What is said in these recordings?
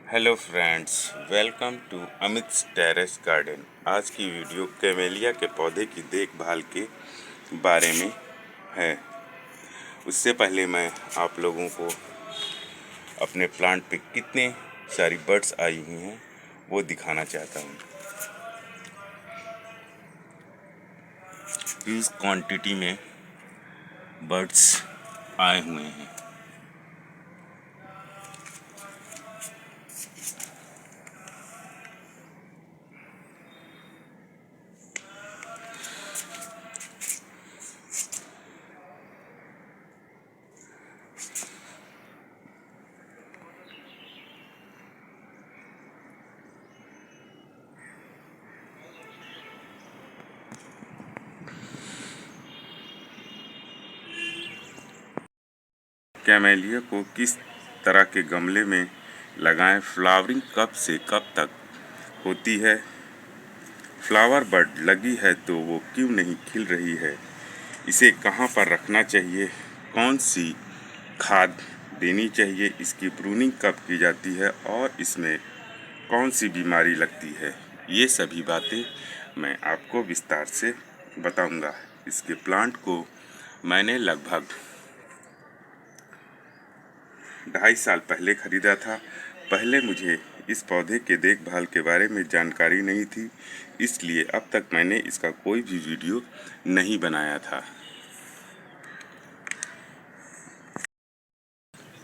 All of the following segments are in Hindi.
Hello friends, welcome to Amit's terrace garden. आज की वीडियो कैमेलिया के पौधे की देखभाल के बारे में है। उससे पहले मैं आप लोगों को अपने प्लांट पे कितने सारी बर्ड्स आई हुई हैं वो दिखाना चाहता हूँ। इस क्वांटिटी में बर्ड्स आए हुए हैं। कैमेलिया को किस तरह के गमले में लगाएं, फ्लावरिंग कब से कब तक होती है, फ्लावर बड लगी है तो वो क्यों नहीं खिल रही है, इसे कहाँ पर रखना चाहिए, कौन सी खाद देनी चाहिए, इसकी प्रूनिंग कब की जाती है और इसमें कौन सी बीमारी लगती है, ये सभी बातें मैं आपको विस्तार से बताऊंगा। इसके प्लांट को मैंने लगभग 2.5 साल पहले ख़रीदा था। पहले मुझे इस पौधे के देखभाल के बारे में जानकारी नहीं थी, इसलिए अब तक मैंने इसका कोई भी वीडियो नहीं बनाया था।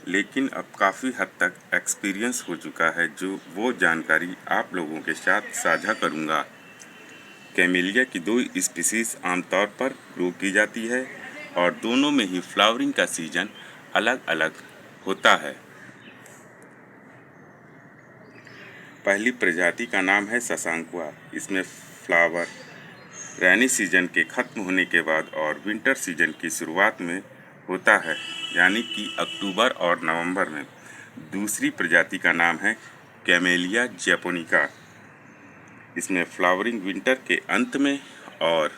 लेकिन अब काफ़ी हद तक एक्सपीरियंस हो चुका है, जो वो जानकारी आप लोगों के साथ साझा करूंगा। कैमेलिया की 2 स्पीसीज आमतौर पर ग्रो की जाती है और दोनों में ही फ्लावरिंग का सीजन अलग अलग होता है। पहली प्रजाति का नाम है शशांकुआ। इसमें फ्लावर रैनी सीजन के ख़त्म होने के बाद और विंटर सीजन की शुरुआत में होता है, यानी कि अक्टूबर और नवंबर में। दूसरी प्रजाति का नाम है कैमेलिया जैपोनिका। इसमें फ्लावरिंग विंटर के अंत में और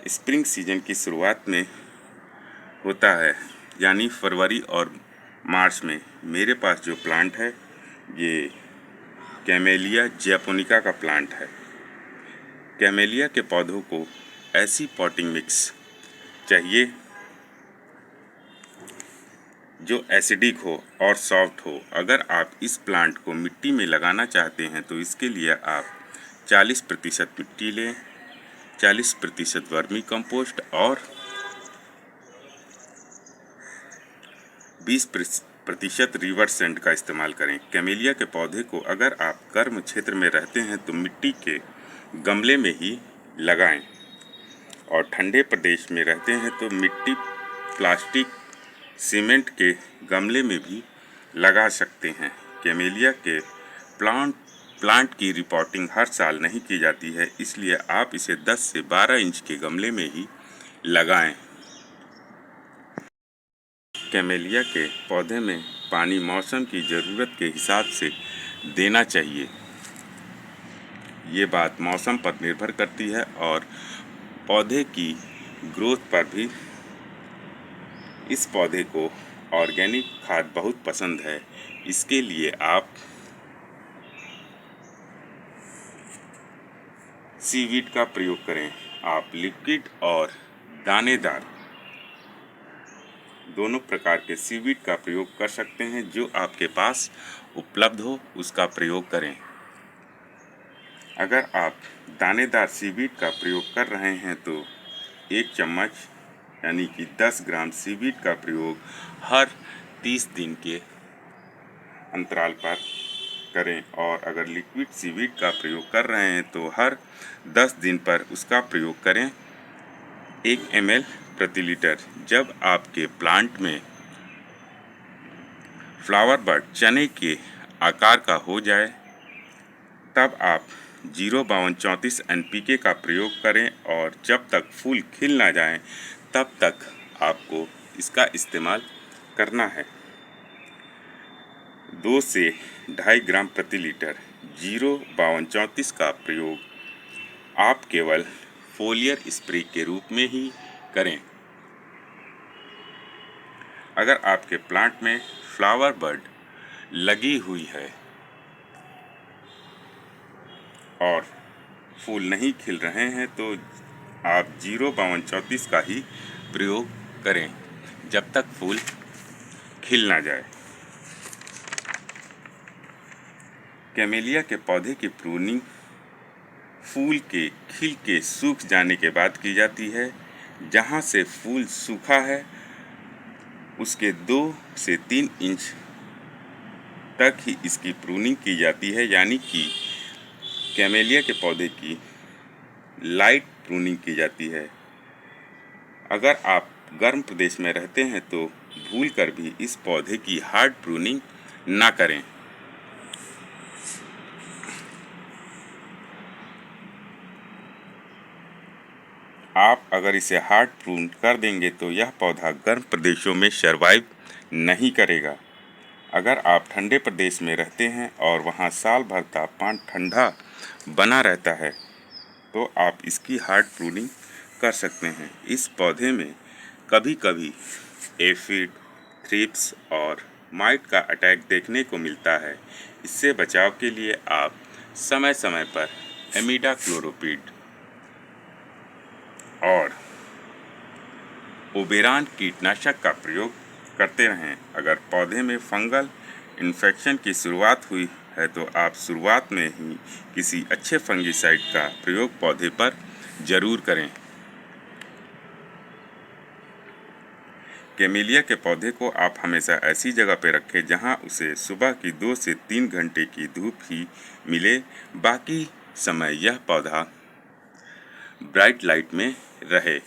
स्प्रिंग सीजन की शुरुआत में होता है, यानी फरवरी और मार्च में। मेरे पास जो प्लांट है ये कैमेलिया जैपोनिका का प्लांट है। कैमेलिया के पौधों को ऐसी पॉटिंग मिक्स चाहिए जो एसिडिक हो और सॉफ्ट हो। अगर आप इस प्लांट को मिट्टी में लगाना चाहते हैं तो इसके लिए आप 40% मिट्टी लें, 40% वर्मी कंपोस्ट और 20% रिवर सेंड का इस्तेमाल करें। कैमेलिया के पौधे को अगर आप गर्म क्षेत्र में रहते हैं तो मिट्टी के गमले में ही लगाएं और ठंडे प्रदेश में रहते हैं तो मिट्टी, प्लास्टिक, सीमेंट के गमले में भी लगा सकते हैं। कैमेलिया के प्लांट की रिपोर्टिंग हर साल नहीं की जाती है, इसलिए आप इसे 10 से 12 इंच के गमले में ही लगाएं। कैमेलिया के पौधे में पानी मौसम की ज़रूरत के हिसाब से देना चाहिए। ये बात मौसम पर निर्भर करती है और पौधे की ग्रोथ पर भी। इस पौधे को ऑर्गेनिक खाद बहुत पसंद है, इसके लिए आप सीवीड का प्रयोग करें। आप लिक्विड और दानेदार दोनों प्रकार के सीवीड का प्रयोग कर सकते हैं। जो आपके पास उपलब्ध हो उसका प्रयोग करें। अगर आप दानेदार सीवीड का प्रयोग कर रहे हैं तो 1 चम्मच यानी कि 10 ग्राम सीवीड का प्रयोग हर 30 दिन के अंतराल पर करें, और अगर लिक्विड सीवीड का प्रयोग कर रहे हैं तो हर 10 दिन पर उसका प्रयोग करें, 1 ml प्रति लीटर। जब आपके प्लांट में फ्लावर बड चने के आकार का हो जाए तब आप 05234 NPK का प्रयोग करें, और जब तक फूल खिल ना जाएं तब तक आपको इसका इस्तेमाल करना है। 2 से 2.5 ग्राम प्रति लीटर 05234 का प्रयोग आप केवल फोलियर स्प्रे के रूप में ही करें। अगर आपके प्लांट में फ्लावर बड लगी हुई है और फूल नहीं खिल रहे हैं तो आप 05234 का ही प्रयोग करें जब तक फूल खिल ना जाए। कैमेलिया के पौधे की प्रूनिंग फूल के खिल के सूख जाने के बाद की जाती है। जहाँ से फूल सूखा है उसके 2 से 3 इंच तक ही इसकी प्रूनिंग की जाती है, यानी कि कैमेलिया के पौधे की लाइट प्रूनिंग की जाती है। अगर आप गर्म प्रदेश में रहते हैं तो भूलकर भी इस पौधे की हार्ड प्रूनिंग ना करें। आप अगर इसे हार्ड प्रून कर देंगे तो यह पौधा गर्म प्रदेशों में सर्वाइव नहीं करेगा। अगर आप ठंडे प्रदेश में रहते हैं और वहाँ साल भर तापमान ठंडा बना रहता है तो आप इसकी हार्ड प्रूनिंग कर सकते हैं। इस पौधे में कभी कभी एफिड, थ्रिप्स और माइट का अटैक देखने को मिलता है। इससे बचाव के लिए आप समय समय पर इमिडाक्लोप्रिड और ओबेरॉन कीटनाशक का प्रयोग करते रहें। अगर पौधे में फंगल इन्फेक्शन की शुरुआत हुई है तो आप शुरुआत में ही किसी अच्छे फंगिसाइड का प्रयोग पौधे पर ज़रूर करें। कैमेलिया के पौधे को आप हमेशा ऐसी जगह पर रखें जहां उसे सुबह की 2 से 3 घंटे की धूप ही मिले। बाकी समय यह पौधा ब्राइट लाइट में रहे।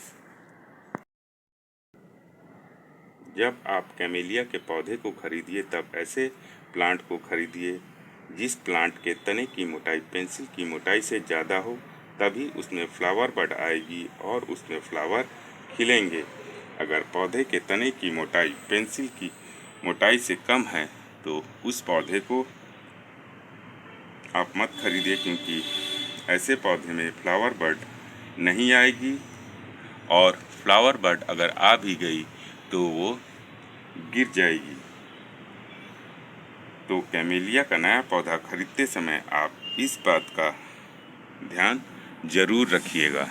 जब आप कैमेलिया के पौधे को खरीदिए तब ऐसे प्लांट को खरीदिए जिस प्लांट के तने की मोटाई पेंसिल की मोटाई से ज़्यादा हो, तभी उसमें फ्लावर बड आएगी और उसमें फ्लावर खिलेंगे। अगर पौधे के तने की मोटाई पेंसिल की मोटाई से कम है तो उस पौधे को आप मत खरीदिए, क्योंकि ऐसे पौधे में फ्लावर बड नहीं आएगी और फ्लावर बड अगर आ भी गई तो वो गिर जाएगी। तो कैमेलिया का नया पौधा खरीदते समय आप इस बात का ध्यान जरूर रखिएगा।